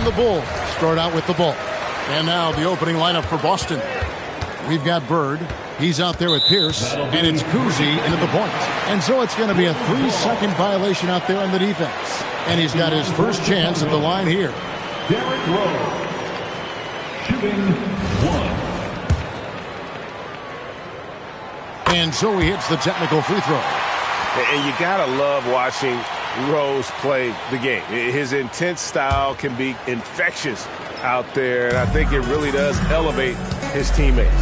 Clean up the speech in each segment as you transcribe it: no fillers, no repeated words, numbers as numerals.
And the Bulls start out with the ball. And now the opening lineup for Boston. We've got Bird. He's out there with Pierce. And it's Kuzi into the point. And so it's going to be a 3-second violation out there on the defense. And he's got his first chance at the line here. Derrick Rose, shooting 1. And so he hits the technical free throw. And you got to love watching Rose play the game. His intense style can be infectious out there, and I think it really does elevate his teammates.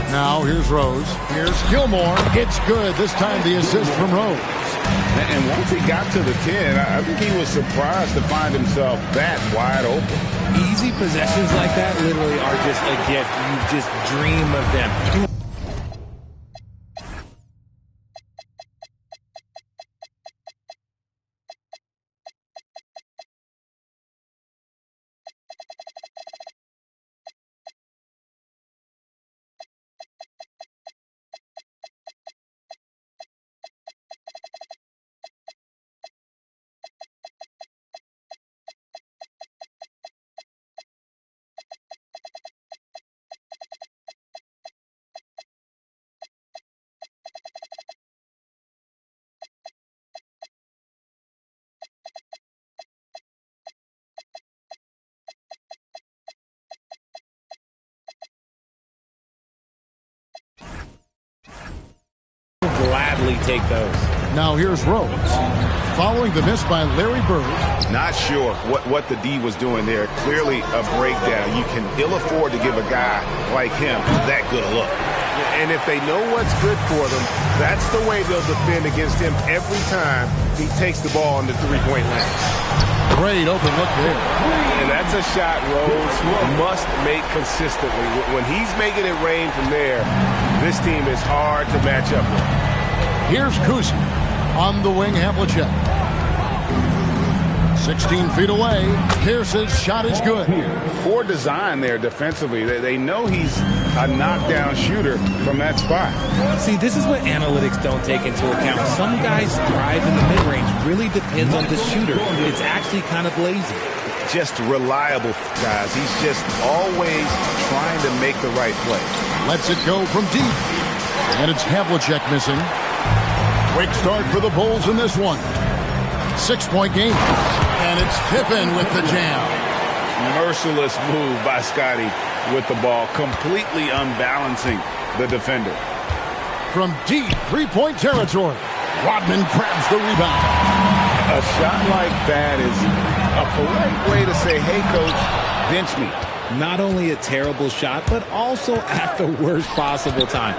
Now here's Rose. Here's Gilmore. It's good. This time the assist from Rose. And once he got to the 10, I think he was surprised to find himself that wide open. Easy possessions like that literally are just a gift. You just dream of them. Gladly take those. Now here's Rose. Following the miss by Larry Bird. Not sure what the D was doing there. Clearly a breakdown. You can ill afford to give a guy like him that good a look. And if they know what's good for them, that's the way they'll defend against him every time he takes the ball in the three-point line. Great open look there. And that's a shot Rose must make consistently. When he's making it rain from there, this team is hard to match up with. Here's Kuzi on the wing. Havlicek 16 feet away. Pierce's shot is good. Poor design there defensively. They know he's a knockdown shooter from that spot. See, this is what analytics don't take into account. Some guys thrive in the mid-range. Really depends on the shooter. It's actually kind of lazy. Just reliable, guys. He's just always trying to make the right play. Lets it go from deep. And it's Havlicek missing. Quick start for the Bulls in this one. 6-point game. And it's Pippen with the jam. Merciless move by Scotty with the ball, completely unbalancing the defender. From deep three-point territory, Rodman grabs the rebound. A shot like that is a polite way to say, hey, coach, bench me. Not only a terrible shot, but also at the worst possible time.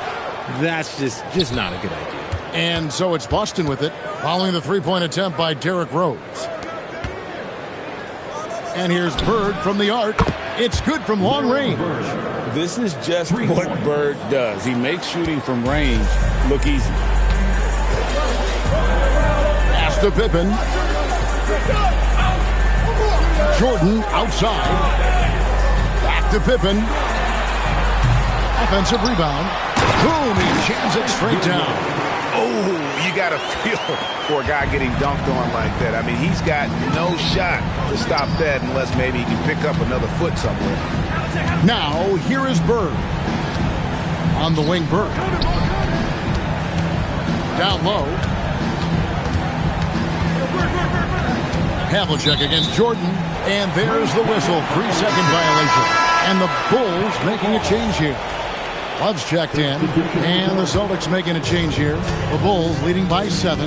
That's just not a good idea. And so it's Boston with it, following the three-point attempt by Derrick Rose. And here's Bird from the arc. It's good from long range. This is just what Bird does. He makes shooting from range look easy. Pass to Pippen. Jordan outside. Back to Pippen. Offensive rebound. Boom, he jams it straight down. Oh, you got to feel for a guy getting dunked on like that. I mean, he's got no shot to stop that unless maybe he can pick up another foot somewhere. Now, here is Bird. On the wing, Bird. Down low. Havlicek against Jordan. And there's the whistle. 3-second violation. And the Bulls making a change here. Love's checked in, and the Celtics making a change here. The Bulls leading by 7.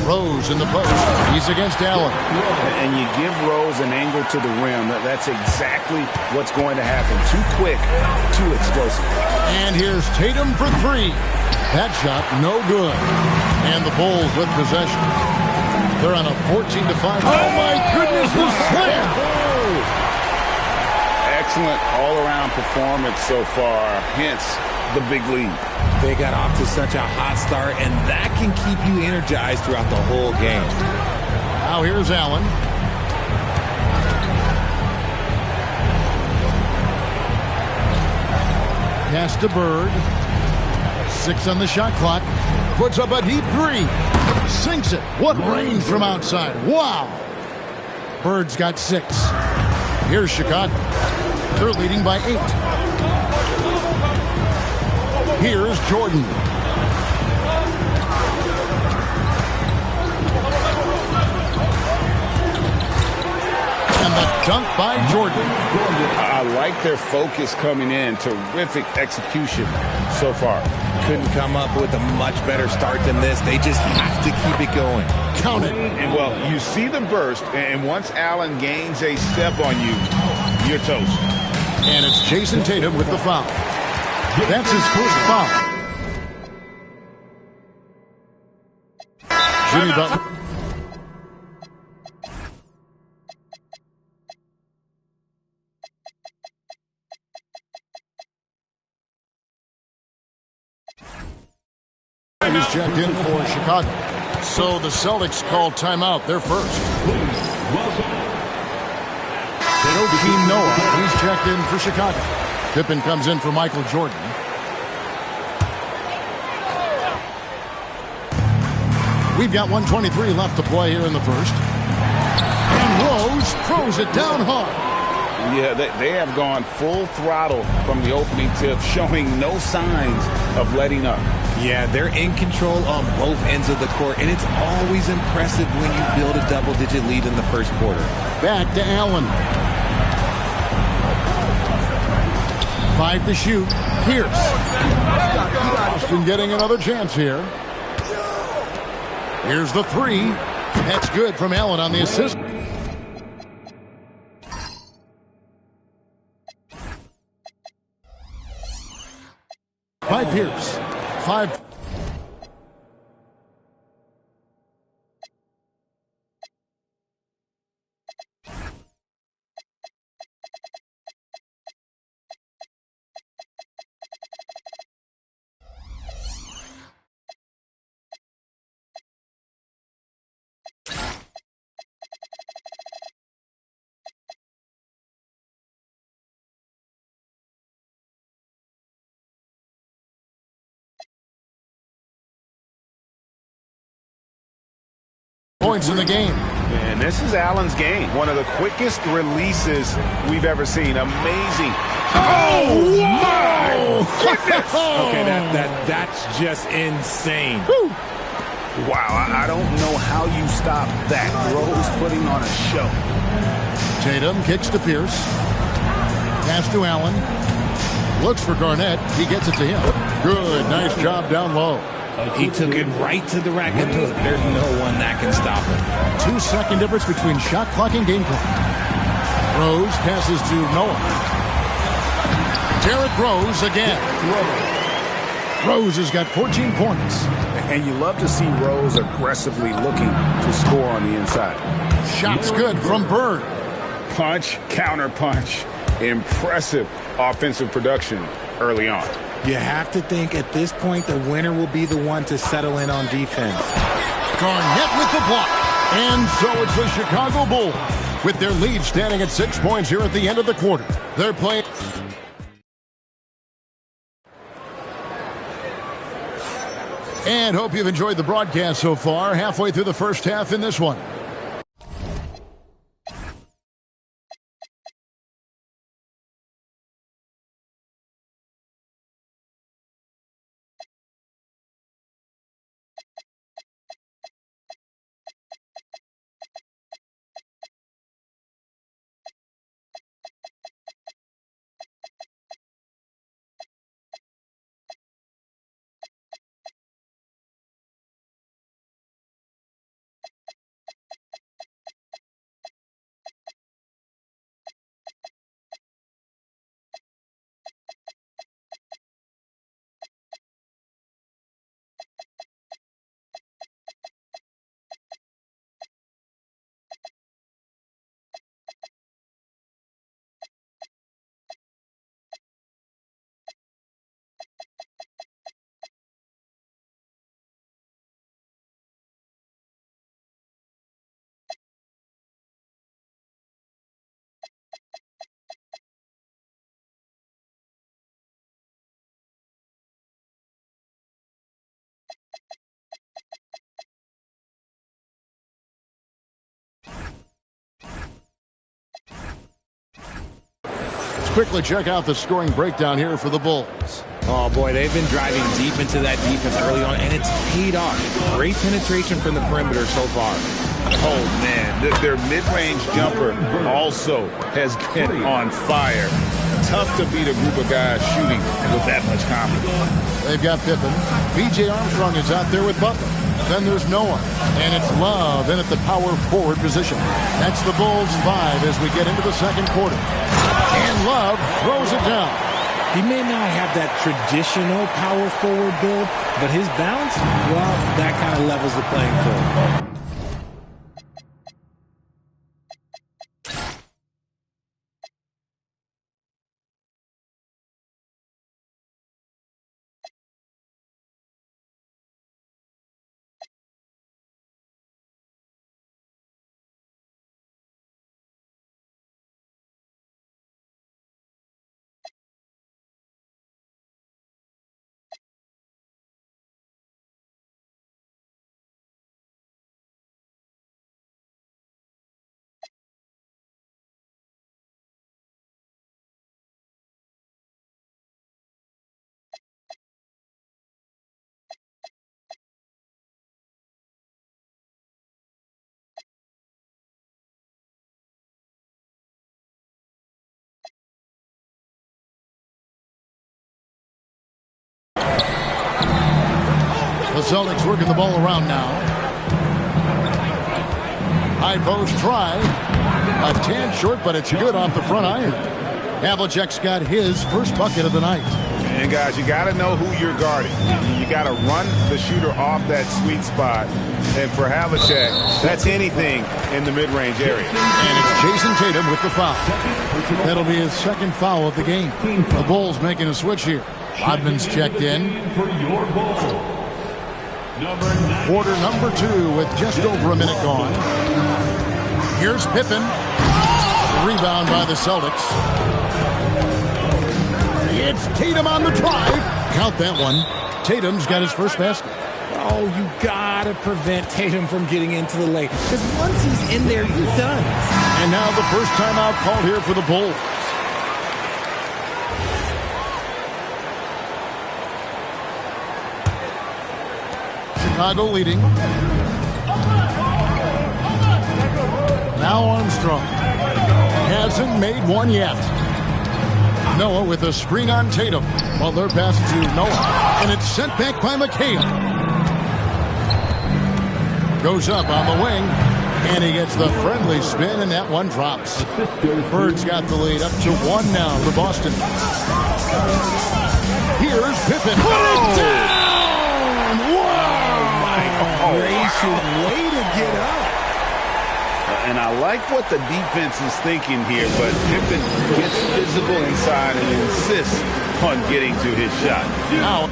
Rose in the post. He's against Allen. And you give Rose an angle to the rim. That's exactly what's going to happen. Too quick, too explosive. And here's Tatum for 3. That shot, no good. And the Bulls with possession. They're on a 14-5. Oh, my goodness, the slam! Excellent all-around performance so far, hence the big lead. They got off to such a hot start, and that can keep you energized throughout the whole game. Now here's Allen. Pass to Bird. 6 on the shot clock. Puts up a deep 3. Sinks it. What range from outside. Wow. Bird's got 6. Here's Chicago. They're leading by 8. Here's Jordan. And the dunk by Jordan. I like their focus coming in. Terrific execution so far. Couldn't come up with a much better start than this. They just have to keep it going. Count it. And, well, you see the burst, and once Allen gains a step on you, you're toast. And it's Jason Tatum with the foul. That's his first foul. Jimmy Butler. He's checked in for Chicago. So the Celtics call timeout. They're first. Joakim Noah, he's checked in for Chicago. Pippen comes in for Michael Jordan. We've got 1:23 left to play here in the first. And Rose throws it down hard. Yeah, they have gone full throttle from the opening tip, showing no signs of letting up. Yeah, they're in control on both ends of the court, and it's always impressive when you build a double-digit lead in the first quarter. Back to Allen. 5 to shoot. Pierce. Boston getting another chance here. Here's the 3. That's good from Allen on the assist. By Pierce. 5. Points in the game. And this is Allen's game. One of the quickest releases we've ever seen. Amazing. Oh, my goodness. Okay, that's just insane. Woo. Wow, I don't know how you stop that. Rose putting on a show. Tatum kicks to Pierce. Pass to Allen. Looks for Garnett. He gets it to him. Good. Nice job down low. He took it right to the rack and there's no one that can stop him. 2-second difference between shot clock and game clock. Rose passes to Noah. Derrick Rose again. Rose has got 14 points. And you love to see Rose aggressively looking to score on the inside. Shot's good from Bird. Punch, counter punch. Impressive offensive production early on. You have to think at this point the winner will be the one to settle in on defense. Garnett with the block. And so it's the Chicago Bulls with their lead standing at 6 points here at the end of the quarter. They're playing. And hope you've enjoyed the broadcast so far. Halfway through the first half in this one. quickly check out the scoring breakdown here for the Bulls. Oh, boy, they've been driving deep into that defense early on, and it's paid off. Great penetration from the perimeter so far. Oh, man, their mid-range jumper also has been on fire. Tough to beat a group of guys shooting with that much confidence. They've got Pippen. B.J. Armstrong is out there with Butler. Then there's Noah. And it's Love in at the power forward position. That's the Bulls 5 as we get into the second quarter. And Love throws it down. He may not have that traditional power forward build, but his bounce, well, that kind of levels the playing field. The Celtics working the ball around now. High post try. A tad short, but it's good off the front iron. Havlicek's got his first bucket of the night. And, guys, you got to know who you're guarding. You got to run the shooter off that sweet spot. And for Havlicek, that's anything in the mid-range area. And it's Jason Tatum with the foul. That'll be his second foul of the game. The Bulls making a switch here. Rodman's checked in. For your ball. Quarter number 2 with just over a minute gone. Here's Pippen. Rebound by the Celtics. It's Tatum on the drive. Count that one. Tatum's got his first basket. Oh, you got to prevent Tatum from getting into the lane. Because once he's in there, you're done. And now the first timeout called here for the Bulls. Chicago leading. Now Armstrong. Hasn't made one yet. Noah with a screen on Tatum. Butler pass to Noah. And it's sent back by McHale. Goes up on the wing. And he gets the friendly spin, and that one drops. Bird's got the lead up to 1 now for Boston. Here's Pippen. Put it down! Gracious, way to get up. And I like what the defense is thinking here, but Pippen gets physical inside and insists on getting to his shot. Now,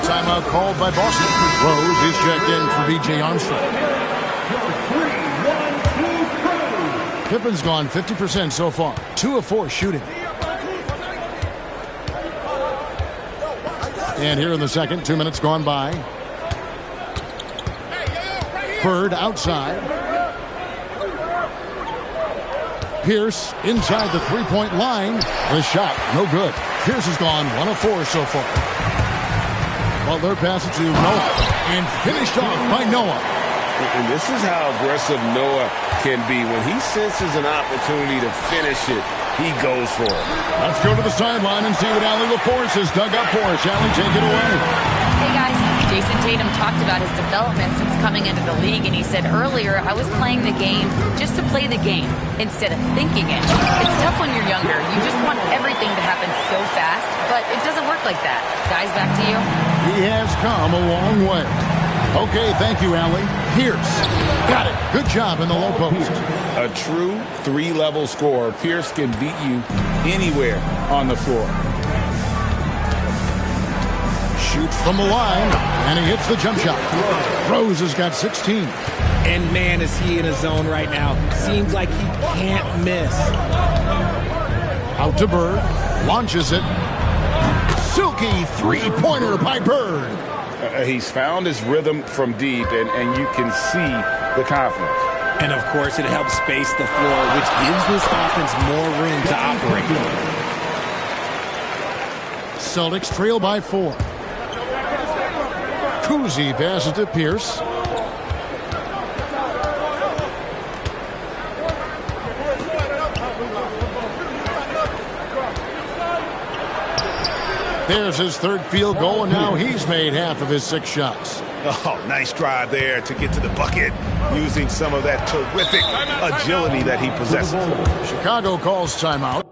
timeout called by Boston. Rose is checked in for B.J. Armstrong. Pippen's gone 50% so far. 2 of 4 shooting. And here in the second, 2 minutes gone by. Bird outside. Pierce inside the three-point line. The shot, no good. Pierce has gone 1 of 4 so far. Butler passes to Noah. And finished off by Noah. And this is how aggressive Noah can be. When he senses an opportunity to finish it, he goes for it. Let's go to the sideline and see what Allie LaForce has dug up for us. Allie, take it away. Hey, guys. Jason Tatum talked about his development since coming into the league, and he said earlier, I was playing the game just to play the game instead of thinking it. It's tough when you're younger. You just want everything to happen so fast, but it doesn't work like that. Guys, back to you. He has come a long way. Okay, thank you, Allie. Pierce. Got it. Good job in the low post. A true three-level scorer. Pierce can beat you anywhere on the floor. Shoots from the line, and he hits the jump shot. Rose has got 16. And man, is he in a zone right now. Seems like he can't miss. Out to Bird. Launches it. Silky three-pointer by Bird. He's found his rhythm from deep, and you can see the confidence. And, of course, it helps space the floor, which gives this offense more room to operate. Celtics trail by 4. Cousy passes to Pierce. There's his third field goal, and now he's made half of his 6 shots. Oh, nice drive there to get to the bucket, using some of that terrific agility that he possesses. Chicago calls timeout.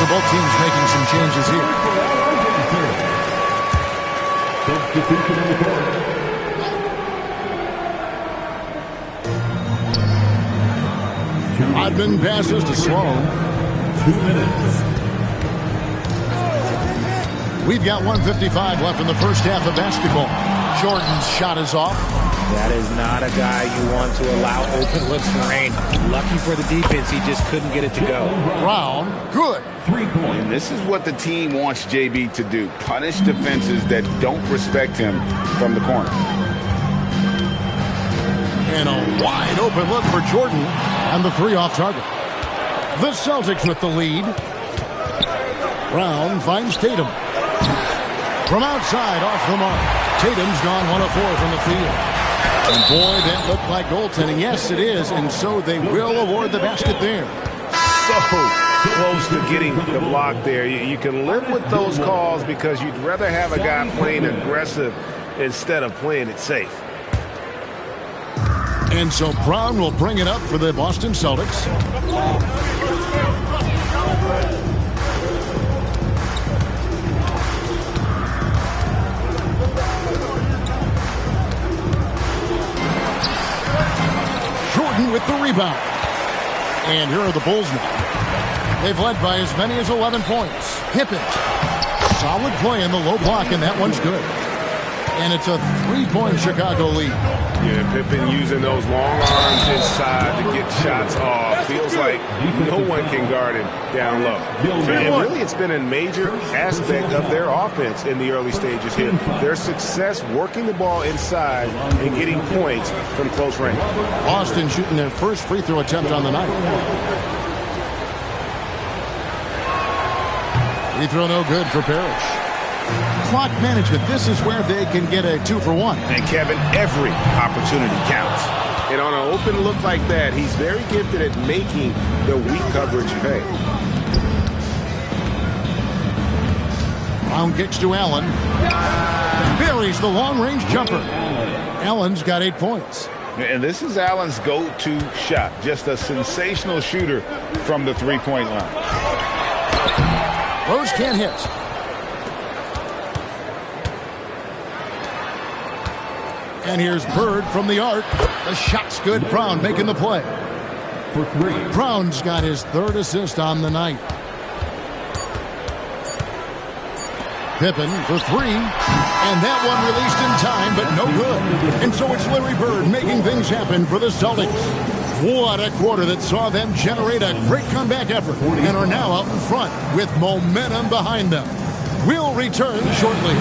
So both teams making some changes here. Substitution on the court. Odman passes to Sloan. 2 minutes. We've got 1:55 left in the first half of basketball. Jordan's shot is off. That is not a guy you want to allow open looks for rain. Lucky for the defense, he just couldn't get it to go. Brown, good. 3 points. And this is what the team wants JB to do. Punish defenses that don't respect him from the corner. And a wide open look for Jordan, and the 3 off target. The Celtics with the lead. Brown finds Tatum. From outside, off the mark. Tatum's gone 1 of 4 from the field. And boy, that looked like goaltending. Yes, it is, and so they will award the basket there. So close to getting the block there. You can live with those calls because you'd rather have a guy playing aggressive instead of playing it safe. And so Brown will bring it up for the Boston Celtics. Jordan with the rebound. And here are the Bulls now. They've led by as many as 11 points. Pippen. Solid play in the low block, and that one's good. And it's a 3-point Chicago lead. Yeah, Pippen using those long arms inside to get shots off. Feels like no one can guard him down low. And really, it's been a major aspect of their offense in the early stages here. Their success working the ball inside and getting points from close range. Boston shooting their first free throw attempt on the night. Free throw no good for Parrish. Clock management, this is where they can get a 2-for-1. And Kevin, every opportunity counts. And on an open look like that, he's very gifted at making the weak coverage pay. Brown kicks to Allen. Buries the long-range jumper. Allen's got 8 points. And this is Allen's go-to shot. Just a sensational shooter from the three-point line. Rose can't hit. And here's Bird from the arc. The shot's good. Brown making the play. For 3. Brown's got his 3rd assist on the night. Pippen for 3. And that one released in time, but no good. And so it's Larry Bird making things happen for the Celtics. What a quarter that saw them generate a great comeback effort and are now out in front with momentum behind them. We'll return shortly.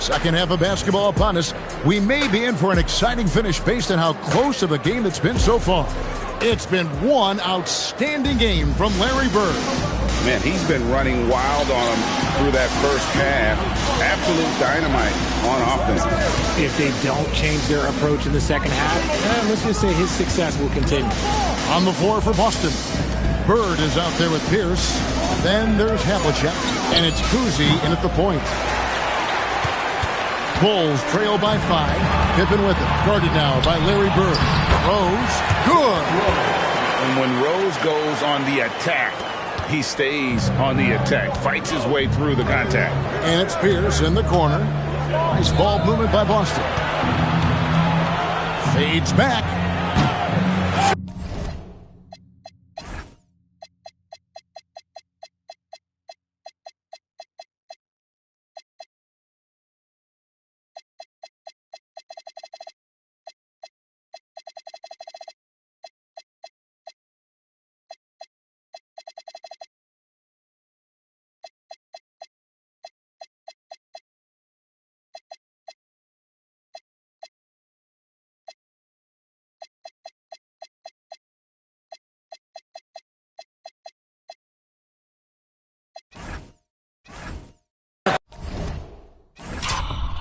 Second half of basketball upon us. We may be in for an exciting finish based on how close of a game it's been so far. It's been one outstanding game from Larry Bird. Man, he's been running wild on them through that first half. Absolute dynamite on offense. If they don't change their approach in the second half, let's just say his success will continue. On the floor for Boston, Bird is out there with Pierce. Then there's Havlicek, and it's Kuzi in at the point. Bulls trail by 5. Pippen with it. Guarded now by Larry Bird. Rose, good. And when Rose goes on the attack, he stays on the attack, fights his way through the contact. And it's Pierce in the corner. Nice ball movement by Boston. Fades back.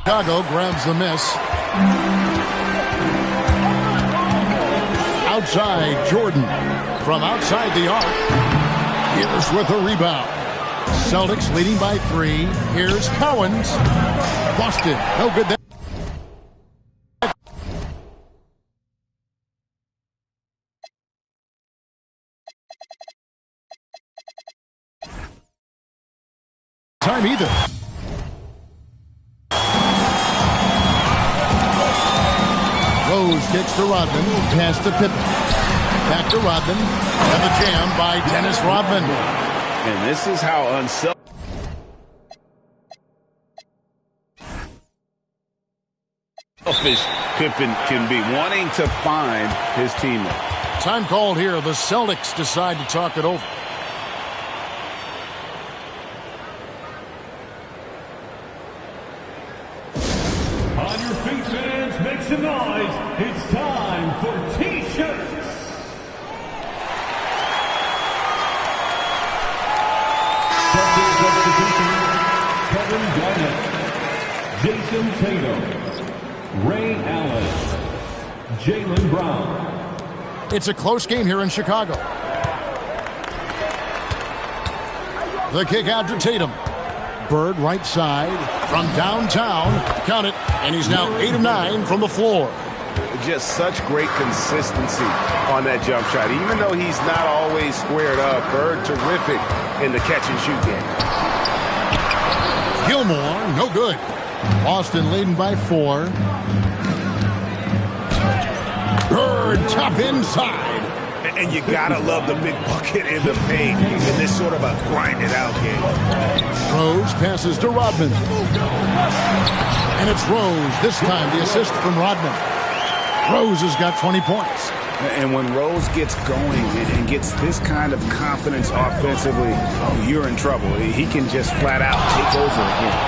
Chicago grabs the miss. Outside, Jordan. From outside the arc. Pierce with a rebound. Celtics leading by 3. Here's Cowens. Boston, no good there. Time either. Rose kicks to Rodman, pass to Pippen. Back to Rodman, and the jam by Dennis Rodman. And this is how unselfish Pippen can be, wanting to find his teammate. Time called here. The Celtics decide to talk it over. On your feet, fans, make some noise. It's time for T-shirts. Celtics substitution: Kevin Garnett, Jason Tatum, Ray Allen, Jaylen Brown. It's a close game here in Chicago. The kick out to Tatum. Bird right side from downtown. Count it. And he's now 8 of 9 from the floor. Just such great consistency on that jump shot. Even though he's not always squared up, Bird terrific in the catch and shoot game. Gilmore, no good. Boston leading by 4. Bird top inside. And you gotta love the big bucket in the paint in this sort of a grind-it-out game. Rose passes to Rodman. And it's Rose. This time the assist from Rodman. Rose has got 20 points. And when Rose gets going and gets this kind of confidence offensively, you're in trouble. He can just flat out take over again.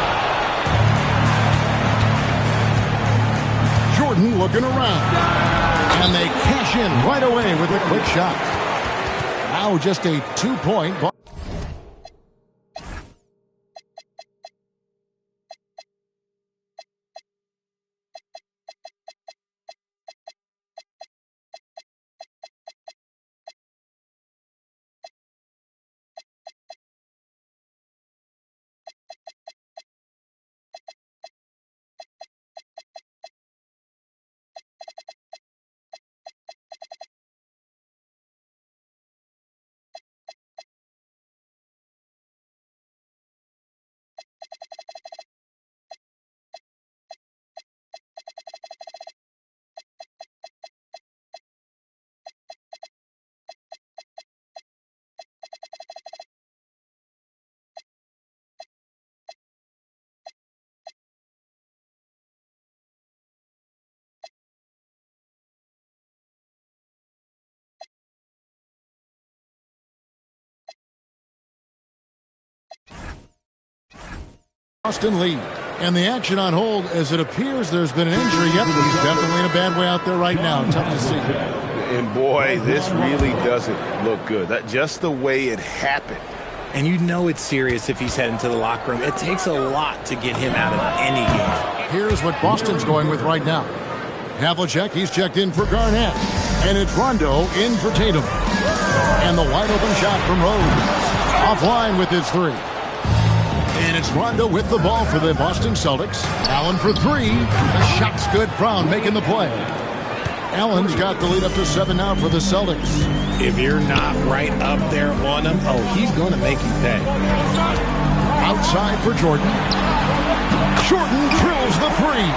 Jordan looking around. And they cash in right away with a quick shot. Now just a 2-point ball. Boston lead. And the action on hold, as it appears there's been an injury. Yep, he's definitely in a bad way out there right now. Tough to see. And boy, this really doesn't look good. Just the way it happened. And you know it's serious if he's heading to the locker room. It takes a lot to get him out of any game. Here's what Boston's going with right now. Havlicek, he's checked in for Garnett. And it's Rondo in for Tatum. And the wide open shot from Rose. Offline with his three. And it's Rondo with the ball for the Boston Celtics. Allen for three. The shot's good. Brown making the play. Allen's got the lead up to 7 now for the Celtics. If you're not right up there on him, he's going to make you pay. Outside for Jordan. Jordan drills the three.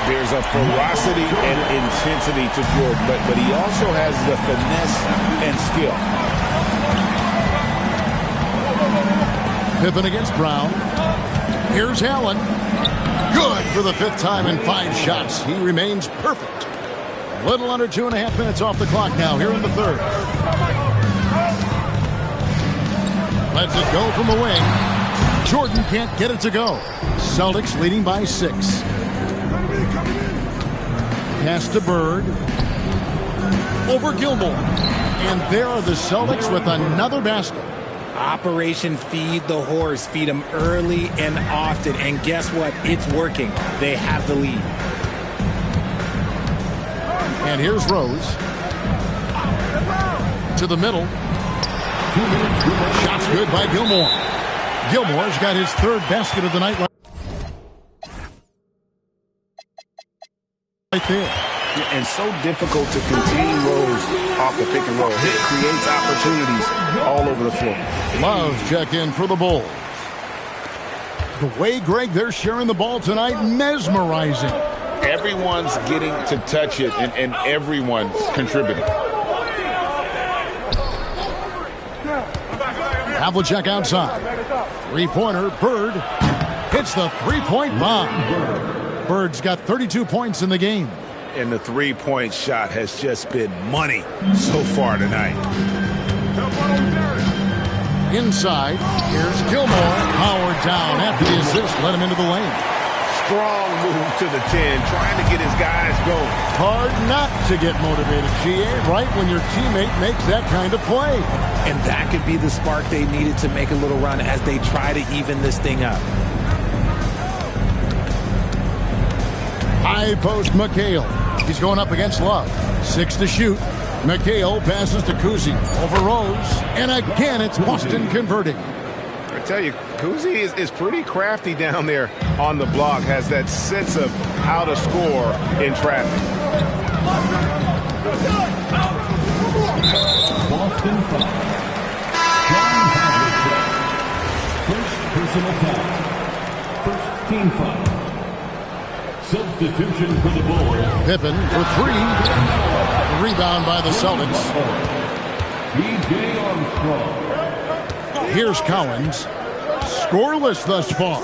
There's a ferocity and intensity to Jordan, but he also has the finesse and skill. Pippen against Brown. Here's Allen. Good for the 5th time in 5 shots. He remains perfect. A little under 2.5 minutes off the clock now here in the 3rd. Lets it go from the wing. Jordan can't get it to go. Celtics leading by 6. Pass to Bird. Over Gilmore. And there are the Celtics with another basket. Operation Feed the Horse. Feed them early and often. And guess what? It's working. They have the lead. And here's Rose. To the middle. Shots good by Gilmore. Gilmore's got his 3rd basket of the night right there. And so difficult to contain Rose off the pick and roll. It creates opportunities all over the floor. Love check in for the Bulls. The way, Greg, they're sharing the ball tonight, mesmerizing. Everyone's getting to touch it, and everyone's contributing. Havlicek outside. 3-pointer, Bird hits the 3-point bomb. Bird's got 32 points in the game. And the 3-point shot has just been money so far tonight. Inside, here's Gilmore. Powered down after the assist, let him into the lane. Strong move to the 10, trying to get his guys going. Hard not to get motivated, GA, right when your teammate makes that kind of play. And that could be the spark they needed to make a little run as they try to even this thing up. High post McHale. He's going up against Love. 6 to shoot. McHale passes to Kuzi over Rose. And again, it's Boston converting. I tell you, Kuzi is pretty crafty down there on the block. Has that sense of how to score in traffic. Boston foul. John Havlicek. First personal foul. First team foul. Substitution for the Bulls. Pippen for 3. Rebound by the Celtics. B.J. Armstrong. Here's Collins. Scoreless thus far.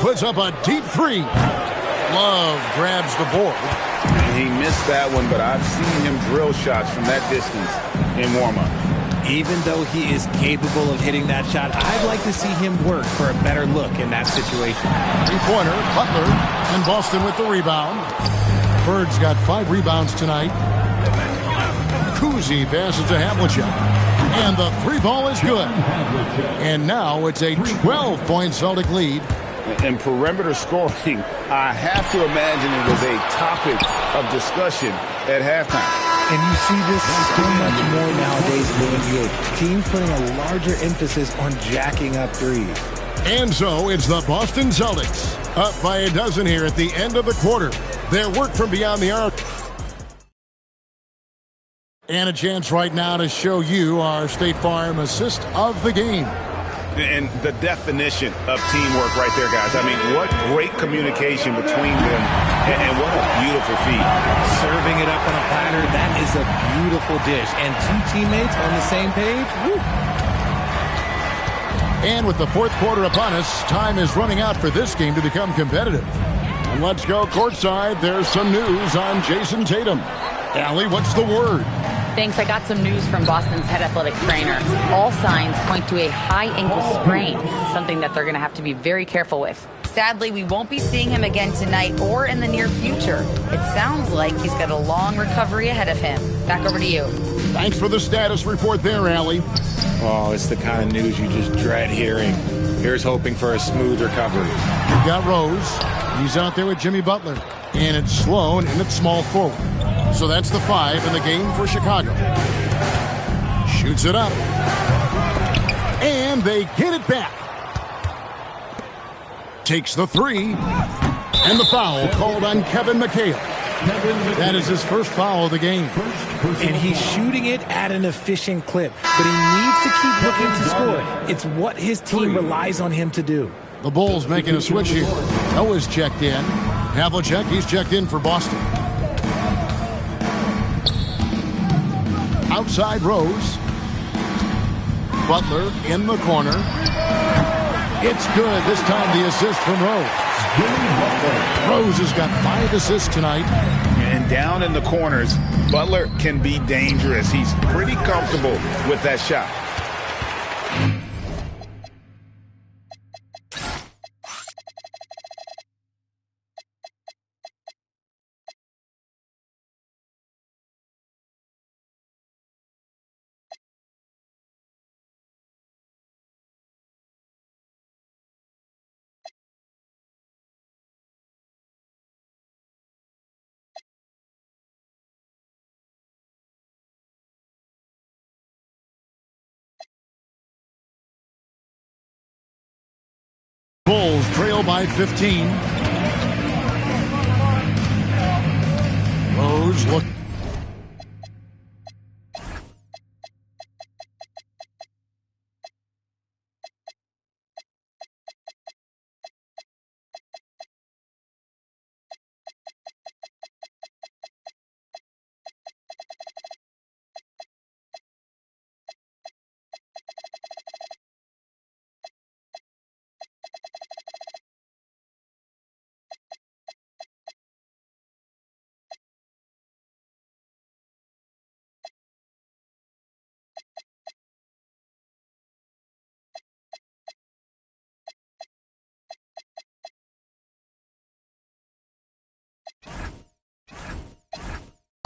Puts up a deep 3. Love grabs the board. He missed that one, but I've seen him drill shots from that distance in warm-up. Even though he is capable of hitting that shot, I'd like to see him work for a better look in that situation. 3-pointer, Butler, and Boston with the rebound. Bird's got 5 rebounds tonight. Kuzi passes to Havlicek. And the 3-ball is good. And now it's a 12-point Celtic lead. And perimeter scoring, I have to imagine it was a topic of discussion at halftime. And you see this so much more nowadays in the NBA. Teams putting a larger emphasis on jacking up threes. And so it's the Boston Celtics up by a dozen here at the end of the quarter. Their work from beyond the arc. And a chance right now to show you our State Farm assist of the game. And the definition of teamwork right there, guys. I mean, what great communication between them, and what a beautiful feed. Serving it up on a platter, that is a beautiful dish. And 2 teammates on the same page, woo. And with the 4th quarter upon us, time is running out for this game to become competitive. And let's go courtside. There's some news on Jason Tatum. Allie, what's the word? Thanks. I got some news from Boston's head athletic trainer. All signs point to a high ankle sprain, something that they're going to have to be very careful with. Sadly, we won't be seeing him again tonight or in the near future. It sounds like he's got a long recovery ahead of him. Back over to you. Thanks for the status report there, Allie. Oh, it's the kind of news you just dread hearing. Here's hoping for a smooth recovery. We've got Rose. He's out there with Jimmy Butler. And it's Sloan and it's small forward. So that's the 5 in the game for Chicago. Shoots it up. And they get it back. Takes the 3. And the foul called on Kevin McHale. That is his first foul of the game. And he's shooting it at an efficient clip. But he needs to keep looking to score. It's what his team relies on him to do. The Bulls making a switch here. Noah's checked in. Havlicek, he's checked in for Boston. Outside Rose. Butler in the corner. It's good. This time the assist from Rose. Rose has got 5 assists tonight. And down in the corners, Butler can be dangerous. He's pretty comfortable with that shot. Bulls trail by 15. Rose look.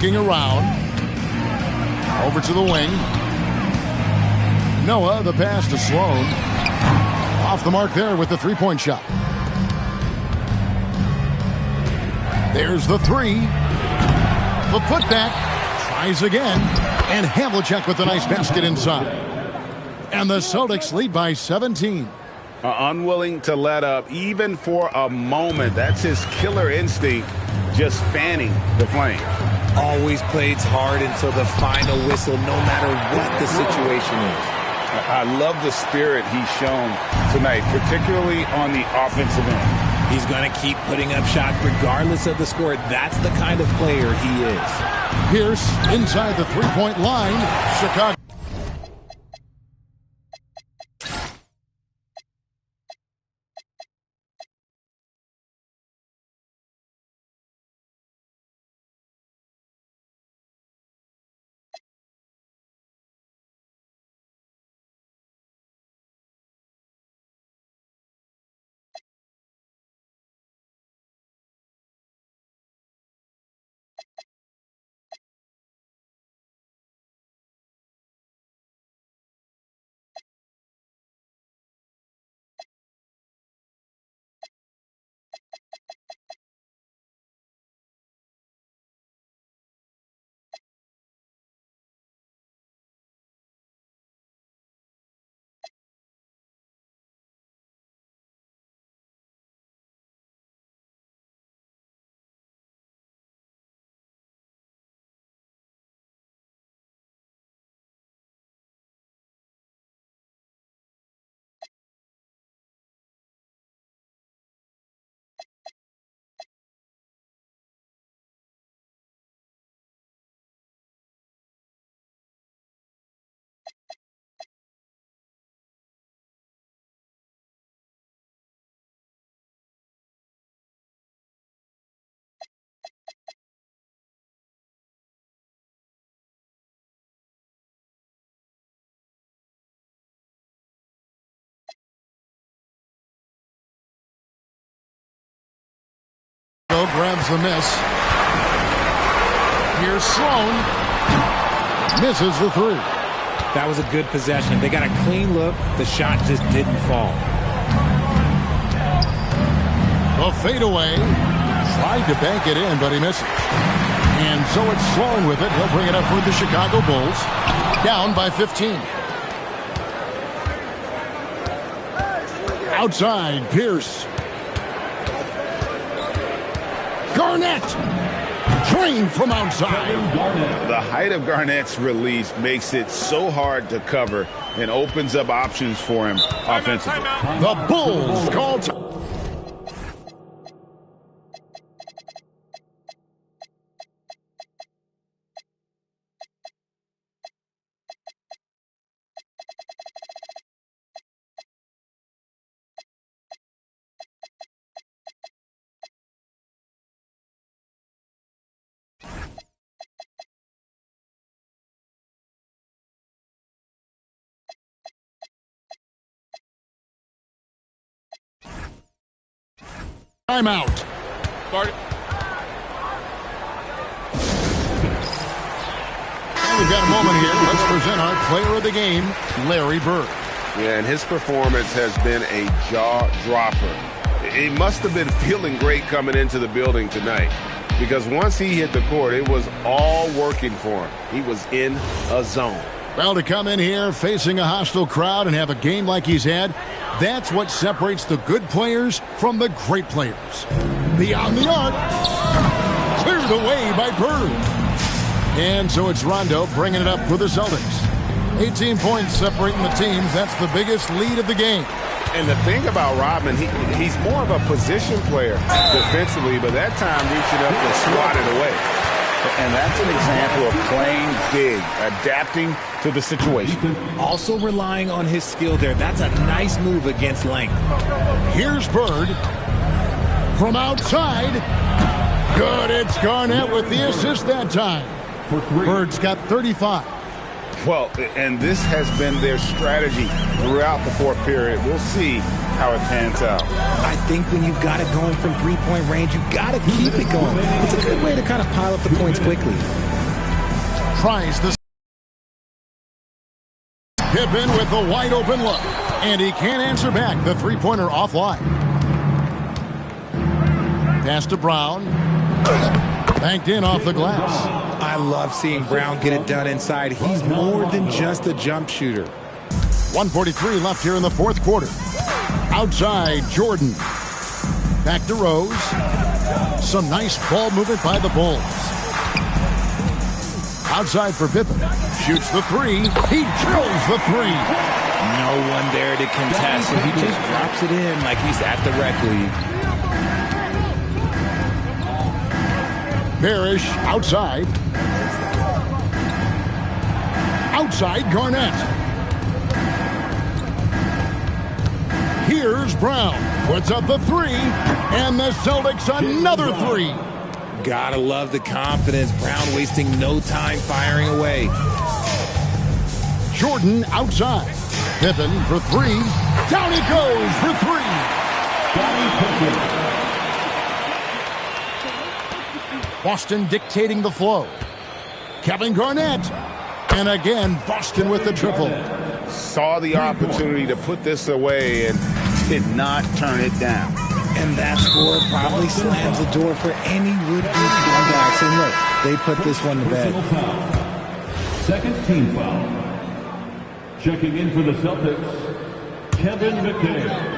Around. Over to the wing. Noah, the pass to Sloan. Off the mark there with the three-point shot. There's the 3. The putback. Tries again. And Havlicek with a nice basket inside. And the Celtics lead by 17. Unwilling to let up even for a moment. That's his killer instinct, just fanning the flame. Always plays hard until the final whistle, no matter what the situation is. I love the spirit he's shown tonight, particularly on the offensive end. He's going to keep putting up shots regardless of the score. That's the kind of player he is. Pierce inside the three-point line. Chicago. grabs the miss. Here's Sloan. Misses the three. That was a good possession. They got a clean look. The shot just didn't fall. The fadeaway. Tried to bank it in, but he misses. And so it's Sloan with it. He'll bring it up for the Chicago Bulls. Down by 15. Outside, Pierce. Garnett. Drained from outside. The height of Garnett's release makes it so hard to cover and opens up options for him offensively. The Bulls call time. Timeout. Start it. We've got a moment here. Let's present our player of the game, Larry Bird. Yeah, and his performance has been a jaw-dropper. He must have been feeling great coming into the building tonight because once he hit the court, it was all working for him. He was in a zone. Well, to come in here facing a hostile crowd and have a game like he's had, that's what separates the good players from the great players. Beyond the arc. Cleared away by Bird. And so it's Rondo bringing it up for the Celtics. 18 points separating the teams. That's the biggest lead of the game. And the thing about Rodman, he's more of a position player defensively, but that time reaching up and swatted away. And that's an example of playing big, adapting to the situation. Also relying on his skill there. That's a nice move against length. Here's Bird. From outside. Good. It's Garnett with the assist that time. Bird's got 35. Well, and this has been their strategy throughout the fourth period. We'll see how it pans out. I think when you've got it going from three-point range, you've got to keep it going. It's a good way to kind of pile up the points quickly. Tries the Pippen with the wide open look. And he can't answer back. The three-pointer offline. Pass to Brown. Banked in off the glass. I love seeing Brown get it done inside. He's more than just a jump shooter. 1:43 left here in the fourth quarter. Outside, Jordan. Back to Rose. Some nice ball movement by the Bulls. Outside for Pippen. Shoots the three. He drills the three. No one there to contest, so he just drops it in like he's at the rec league. Parrish outside. Outside, Garnett. Here's Brown. Puts up the three. And the Celtics another three. Gotta love the confidence. Brown wasting no time firing away. Jordan outside. Pippen for three. Down he goes for three. Boston dictating the flow. Kevin Garnett. And again, Boston with the triple. Saw the opportunity to put this away and did not turn it down. And that score probably slams the door for any would-be comebacks. And look, they put this one to bed. Second team foul. Checking in for the Celtics, Kevin McHale.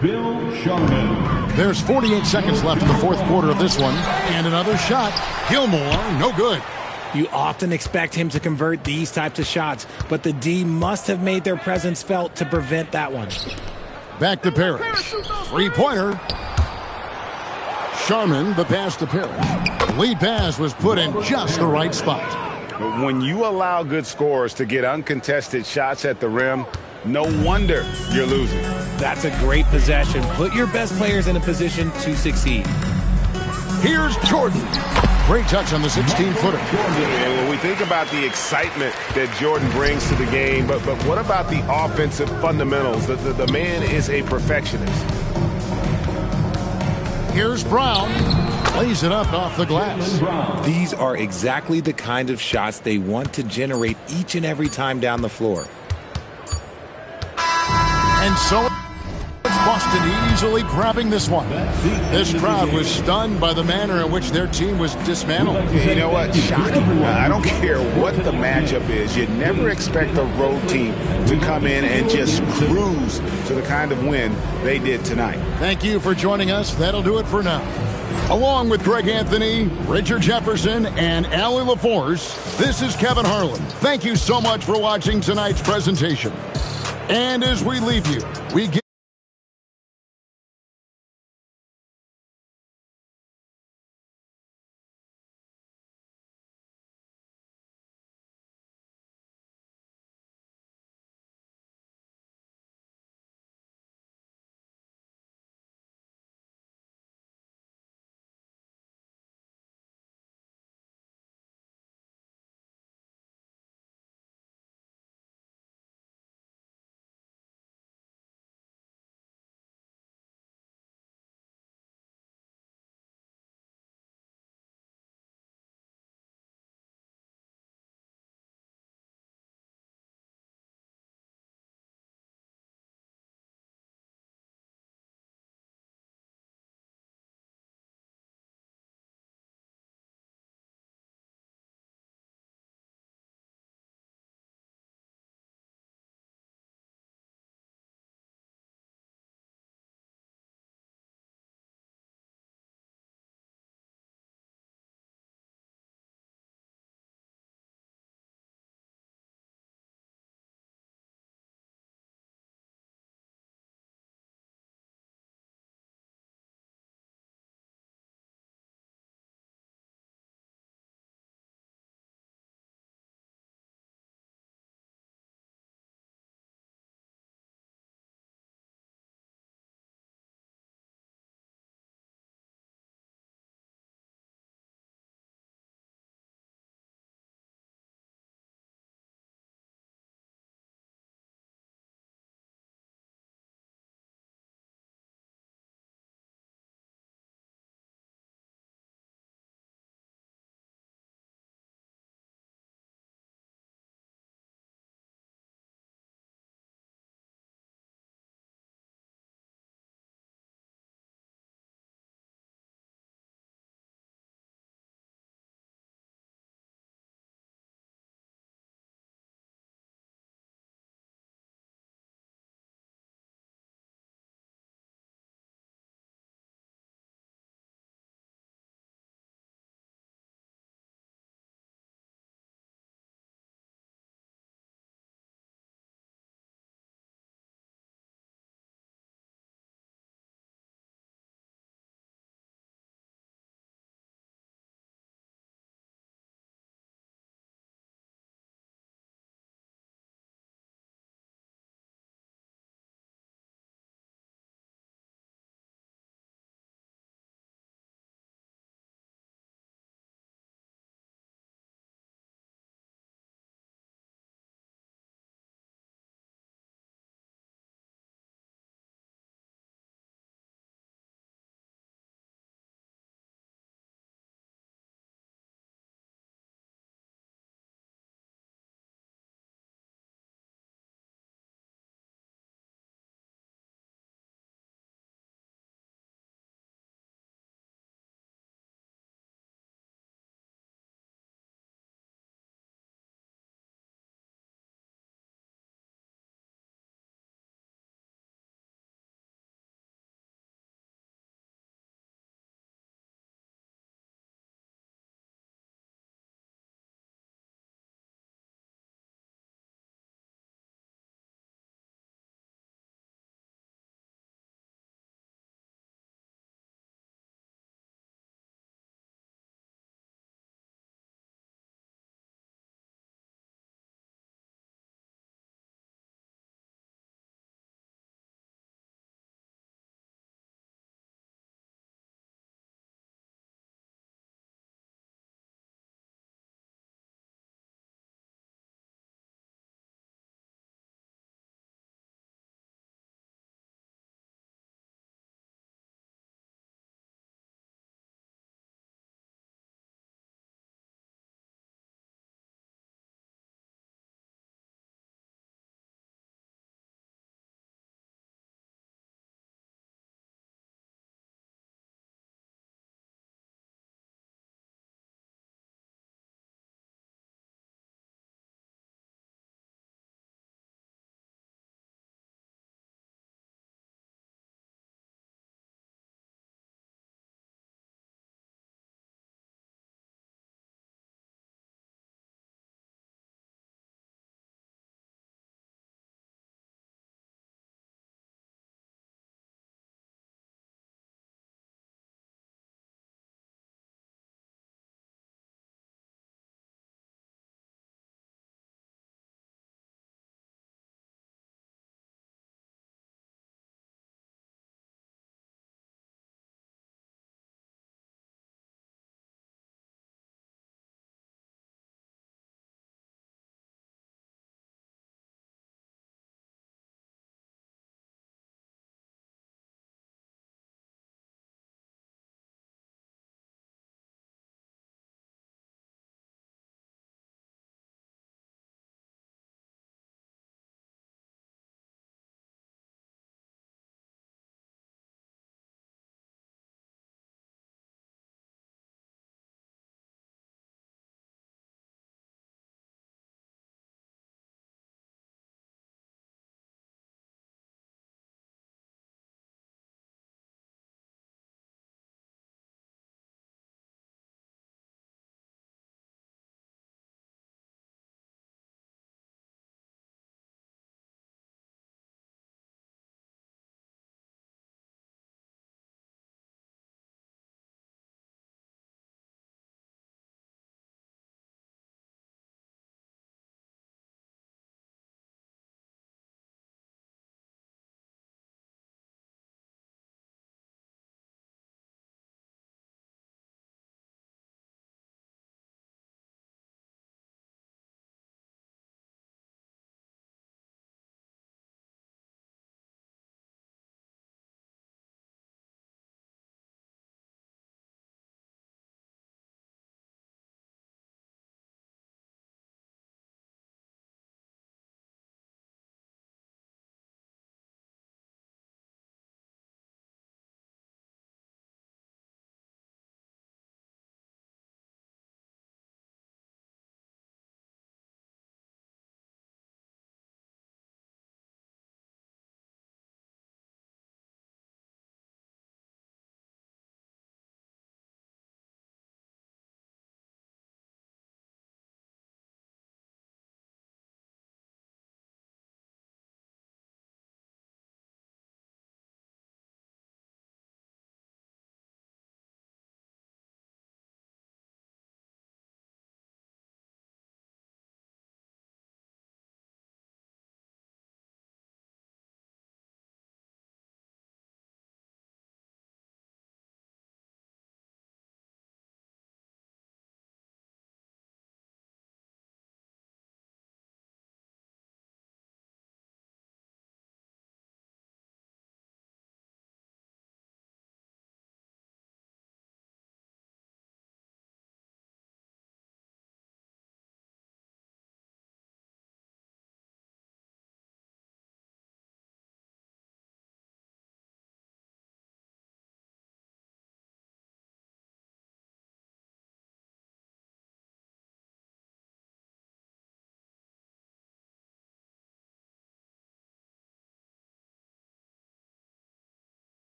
Bill Sharman. There's 48 seconds left in the fourth quarter of this one. And another shot. Gilmore, no good. You often expect him to convert these types of shots, but the D must have made their presence felt to prevent that one. Back to Parrish. Three-pointer. Sharman, the pass to Parrish. Lead pass was put in just the right spot. When you allow good scorers to get uncontested shots at the rim, no wonder you're losing. That's a great possession. Put your best players in a position to succeed. Here's Jordan. Great touch on the 16-footer. And when we think about the excitement that Jordan brings to the game, but what about the offensive fundamentals? The man is a perfectionist. Here's Brown. lays it up off the glass. These are exactly the kind of shots they want to generate each and every time down the floor. And so it's Boston easily grabbing this one. This crowd was stunned by the manner in which their team was dismantled. You know what? Shocking. I don't care what the matchup is. You never expect a road team to come in and just cruise to the kind of win they did tonight. Thank you for joining us. That'll do it for now. Along with Greg Anthony, Richard Jefferson, and Allie LaForce, this is Kevin Harlan. Thank you so much for watching tonight's presentation. And as we leave you, we give